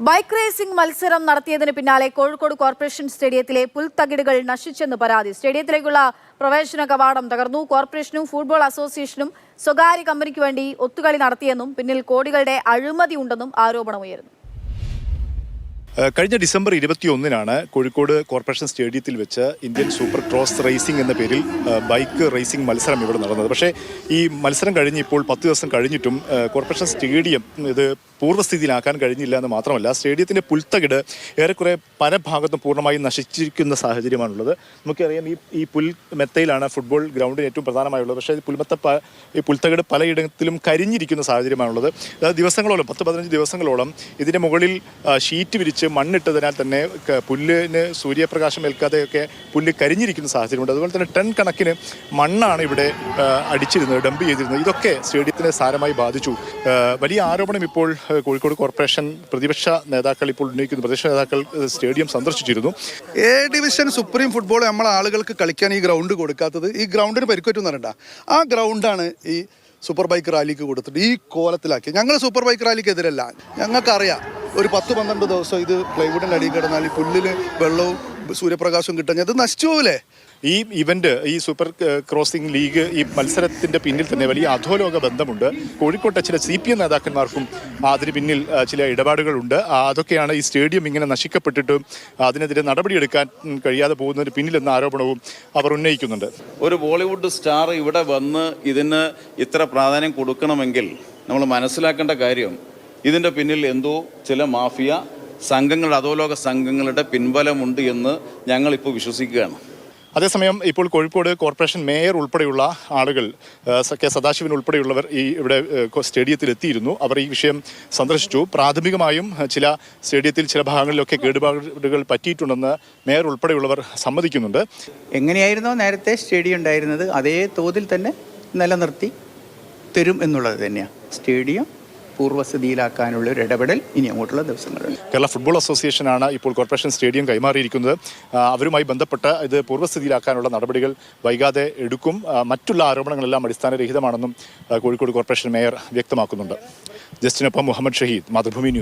Bike racing മത്സരം നടത്തിയതിന് പിന്നാലെ കോഴിക്കോട് കോർപ്പറേഷൻ സ്റ്റേഡിയത്തിലെ പുൽത്തകിടുകൾ നശിച്ചെന്ന് പരാതി. സ്റ്റേഡിയത്തിലേക്കുള്ള പ്രവേശന കവാടം തകർന്നു. കോർപ്പറേഷനും ഫുട്ബോൾ അസോസിയേഷനും സ്വകാര്യ കമ്പനിക്ക് വേണ്ടി ഒത്തുകളി നടത്തിയെന്നും പിന്നിൽ കോടികളുടെ അഴിമതി ഉണ്ടെന്നും ആരോപണമുയർന്നു. കഴിഞ്ഞ ഡിസംബർ 21-നാണ് കോഴിക്കോട് കോർപ്പറേഷൻ സ്റ്റേഡിയത്തിൽ വെച്ച് ഇന്ത്യൻ സൂപ്പർ ക്രോസ് റേസിംഗ് എന്ന പേരിൽ ബൈക്ക് റേസിംഗ് മത്സരം ഇവിടെ നടന്നത്. പക്ഷേ ഈ മത്സരം കഴിഞ്ഞ് ഇപ്പോൾ 10 ദിവസം കഴിഞ്ഞിട്ടും കോർപ്പറേഷൻ സ്റ്റേഡിയം ഇത് പൂർവ്വസ്ഥിതിയിലാക്കാൻ കഴിഞ്ഞില്ല എന്ന് മാത്രമല്ല, സ്റ്റേഡിയത്തിൻ്റെ പുൽത്തകിട് ഏറെക്കുറെ പല ഭാഗത്തും പൂർണ്ണമായും നശിച്ചിരിക്കുന്ന സാഹചര്യമാണുള്ളത്. നമുക്കറിയാം, ഈ പുൽമെത്തയിലാണ് ഫുട്ബോൾ ഗ്രൗണ്ടിന് ഏറ്റവും പ്രധാനമായുള്ളത്. പക്ഷേ ഈ പുൽത്തകിട് പലയിടത്തിലും കരിഞ്ഞിരിക്കുന്ന സാഹചര്യമാണുള്ളത്. അതായത് ദിവസങ്ങളോളം 10-15 ദിവസങ്ങളോളം ഇതിൻ്റെ മുകളിൽ ഷീറ്റ് വിരിച്ച് മണ്ണിട്ടതിനാൽ തന്നെ പുല്ലിന് സൂര്യപ്രകാശം ഏൽക്കാതെയൊക്കെ പുല്ല് കരിഞ്ഞിരിക്കുന്ന സാഹചര്യമുണ്ട്. അതുപോലെ തന്നെ ടൺ കണക്കിന് മണ്ണാണ് ഇവിടെ അടിച്ചിരുന്നത്, ഡംപ് ചെയ്തിരുന്നത്. ഇതൊക്കെ സ്റ്റേഡിയത്തിനെ സാരമായി ബാധിച്ചു. വലിയ ആരോപണം ഇപ്പോൾ കോഴിക്കോട് കോർപ്പറേഷൻ പ്രതിപക്ഷ നേതാക്കൾ ഇപ്പോൾ ഉന്നയിക്കുന്നു. പ്രതിപക്ഷ നേതാക്കൾ സ്റ്റേഡിയം സന്ദർശിച്ചിരുന്നു. എ ഡിവിഷൻ സുപ്രീം ഫുട്ബോൾ നമ്മളെ ആളുകൾക്ക് കളിക്കാൻ ഈ ഗ്രൗണ്ട് കൊടുക്കാത്തത്, ഈ ഗ്രൗണ്ടിന് പരിക്കുപറ്റുമെന്ന് പറയണ്ട. ആ ഗ്രൗണ്ടാണ് ഈ സൂപ്പർ ബൈക്ക് റാലിക്ക് കൊടുത്തിട്ട് ഈ കോലത്തിലാക്കി. ഞങ്ങൾ സൂപ്പർ ബൈക്ക് റാലിക്ക് എതിരല്ല. ഞങ്ങൾക്കറിയാം, ഒരു 10-12 ദിവസം ഇത് പ്ലൈവുഡിൻ്റെ അടിയിൽ കിടന്നാൽ ഈ പുല്ലിന് വെള്ളവും സൂര്യപ്രകാശവും കിട്ടാൻ അത് നശിച്ചു പോവില്ലേ? ഈ ഇവന്റ്, ഈ സൂപ്പർ ക്രോസിംഗ് ലീഗ്, ഈ മത്സരത്തിന്റെ പിന്നിൽ തന്നെ വലിയ അധോലോക ബന്ധമുണ്ട്. കോഴിക്കോട്ടെ ചില CPM നേതാക്കന്മാർക്കും അതിന് പിന്നിൽ ചില ഇടപാടുകളുണ്ട്. അതൊക്കെയാണ് ഈ സ്റ്റേഡിയം ഇങ്ങനെ നശിക്കപ്പെട്ടിട്ടും അതിനെതിരെ നടപടിയെടുക്കാൻ കഴിയാതെ പോകുന്നതിന് പിന്നിലെന്ന ആരോപണവും അവർ ഉന്നയിക്കുന്നുണ്ട്. ഒരു ബോളിവുഡ് സ്റ്റാർ ഇവിടെ വന്ന് ഇതിന് ഇത്ര പ്രാധാന്യം കൊടുക്കണമെങ്കിൽ നമ്മൾ മനസ്സിലാക്കേണ്ട കാര്യം, ഇതിൻ്റെ പിന്നിൽ എന്തോ ചില മാഫിയ സംഘങ്ങൾ, അധോലോക സംഘങ്ങളുടെ പിൻബലമുണ്ട് എന്ന് ഞങ്ങളിപ്പോൾ വിശ്വസിക്കുകയാണ്. അതേസമയം ഇപ്പോൾ കോഴിക്കോട് കോർപ്പറേഷൻ മേയർ ഉൾപ്പെടെയുള്ള ആളുകൾ, കെ സദാശിവൻ ഉൾപ്പെടെയുള്ളവർ ഇവിടെ സ്റ്റേഡിയത്തിൽ എത്തിയിരുന്നു. അവർ ഈ വിഷയം സന്ദർശിച്ചു. പ്രാഥമികമായും സ്റ്റേഡിയത്തിൽ ചില ഭാഗങ്ങളിലൊക്കെ കേടുപാടുകൾ പറ്റിയിട്ടുണ്ടെന്ന് മേയർ ഉൾപ്പെടെയുള്ളവർ സമ്മതിക്കുന്നുണ്ട്. എങ്ങനെയായിരുന്നോ നേരത്തെ സ്റ്റേഡിയം ഉണ്ടായിരുന്നത് അതേ തോതിൽ തന്നെ നിലനിർത്തി തരും എന്നുള്ളത് തന്നെയാണ്. സ്റ്റേഡിയം പൂർവ്വസ്ഥിതിയിലാക്കാനുള്ള ഒരു ഇടപെടൽ ഇനി അങ്ങോട്ടുള്ള ദിവസങ്ങളിൽ. കേരള ഫുട്ബോൾ അസോസിയേഷനാണ് ഇപ്പോൾ കോർപ്പറേഷൻ സ്റ്റേഡിയം കൈമാറിയിരിക്കുന്നത്. അവരുമായി ബന്ധപ്പെട്ട് ഇത് പൂർവ്വസ്ഥിതിയിലാക്കാനുള്ള നടപടികൾ വൈകാതെ എടുക്കും. മറ്റുള്ള ആരോപണങ്ങളെല്ലാം അടിസ്ഥാനരഹിതമാണെന്നും കോഴിക്കോട് കോർപ്പറേഷൻ മേയർ വ്യക്തമാക്കുന്നുണ്ട്. ജസ്റ്റിനൊപ്പം മുഹമ്മദ് ഷഹീദ്, മാതൃഭൂമി ന്യൂസ്.